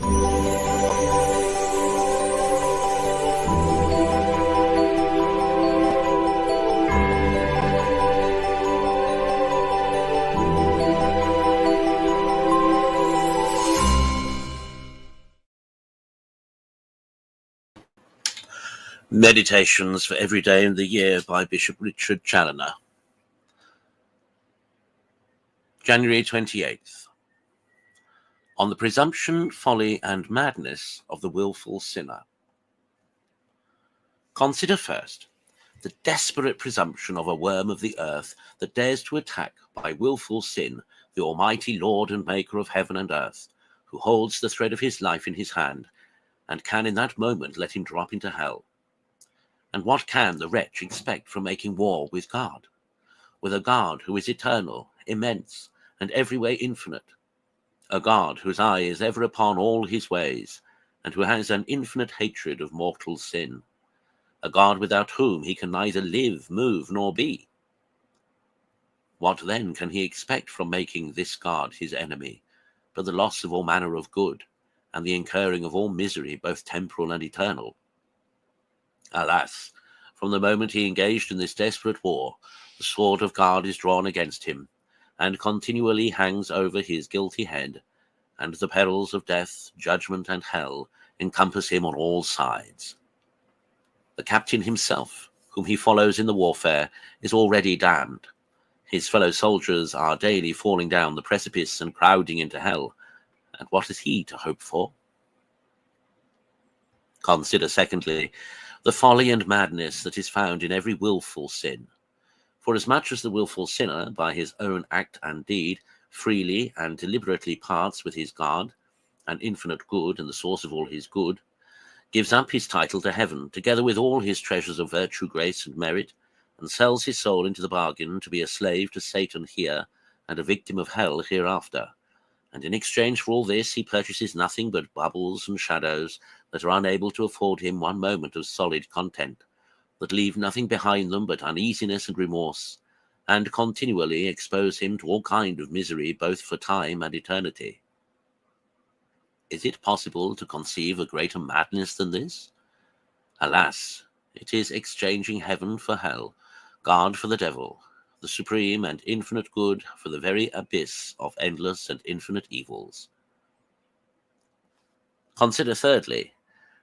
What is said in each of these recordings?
Meditations for Every Day in the Year by Bishop Richard Challoner. January 28th. On the presumption, folly, and madness of the wilful sinner. Consider first the desperate presumption of a worm of the earth that dares to attack by wilful sin the Almighty Lord and Maker of heaven and earth, who holds the thread of his life in his hand, and can in that moment let him drop into hell. And what can the wretch expect from making war with God? With a God who is eternal, immense, and every way infinite. A God whose eye is ever upon all his ways, and who has an infinite hatred of mortal sin. A God without whom he can neither live, move, nor be. What then can he expect from making this God his enemy, but the loss of all manner of good, and the incurring of all misery, both temporal and eternal? Alas, from the moment he engaged in this desperate war, the sword of God is drawn against him, and continually hangs over his guilty head, and the perils of death, judgment, and hell encompass him on all sides. The captain himself, whom he follows in the warfare, is already damned. His fellow soldiers are daily falling down the precipice and crowding into hell, and what is he to hope for? Consider, secondly, the folly and madness that is found in every wilful sin. For as much as the wilful sinner, by his own act and deed, freely and deliberately parts with his God, an infinite good and the source of all his good, gives up his title to heaven, together with all his treasures of virtue, grace, and merit, and sells his soul into the bargain to be a slave to Satan here, and a victim of hell hereafter. And in exchange for all this, he purchases nothing but bubbles and shadows that are unable to afford him one moment of solid content, that leave nothing behind them but uneasiness and remorse, and continually expose him to all kind of misery, both for time and eternity. Is it possible to conceive a greater madness than this? Alas, it is exchanging heaven for hell, God for the devil, the supreme and infinite good for the very abyss of endless and infinite evils. Consider thirdly,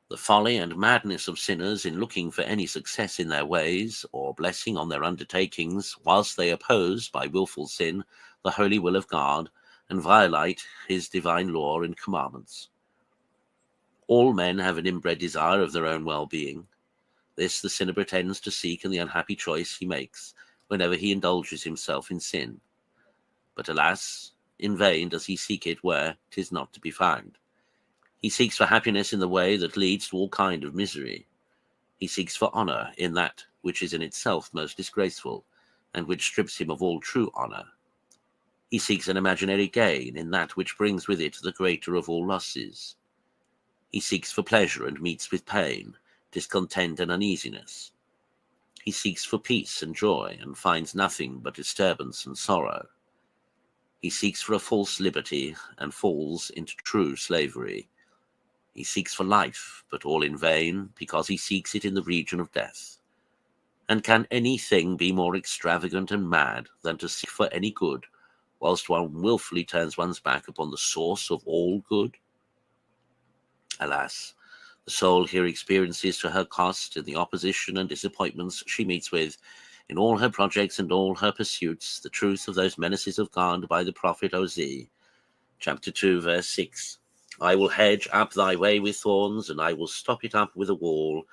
the folly and madness of sinners in looking for any success in their ways, or blessing on their undertakings, whilst they oppose, by wilful sin, the holy will of God, and violate his divine law and commandments. All men have an inbred desire of their own well-being. This the sinner pretends to seek in the unhappy choice he makes, whenever he indulges himself in sin. But alas, in vain does he seek it where 'tis not to be found. He seeks for happiness in the way that leads to all kind of misery. He seeks for honor in that which is in itself most disgraceful, and which strips him of all true honor. He seeks an imaginary gain in that which brings with it the greater of all losses. He seeks for pleasure and meets with pain, discontent and uneasiness. He seeks for peace and joy, and finds nothing but disturbance and sorrow. He seeks for a false liberty, and falls into true slavery. He seeks for life, but all in vain, because he seeks it in the region of death. And can anything be more extravagant and mad than to seek for any good, whilst one wilfully turns one's back upon the source of all good? Alas, the soul here experiences to her cost, in the opposition and disappointments she meets with, in all her projects and all her pursuits, the truth of those menaces of God by the prophet Hosea, chapter 2, verse 6. I will hedge up thy way with thorns, and I will stop it up with a wall,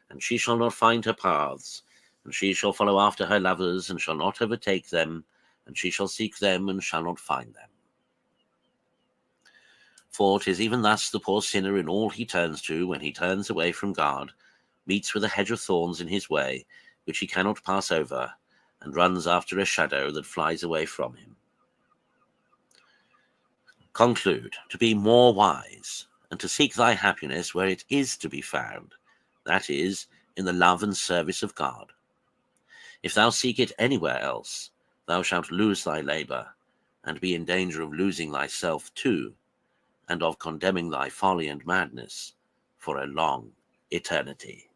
and she shall not find her paths, and she shall follow after her lovers, and shall not overtake them, and she shall seek them, and shall not find them. For 'tis even thus the poor sinner in all he turns to, when he turns away from God, meets with a hedge of thorns in his way, which he cannot pass over, and runs after a shadow that flies away from him. Conclude, to be more wise, and to seek thy happiness where it is to be found, that is, in the love and service of God. If thou seek it anywhere else, thou shalt lose thy labor, and be in danger of losing thyself too, and of condemning thy folly and madness for a long eternity.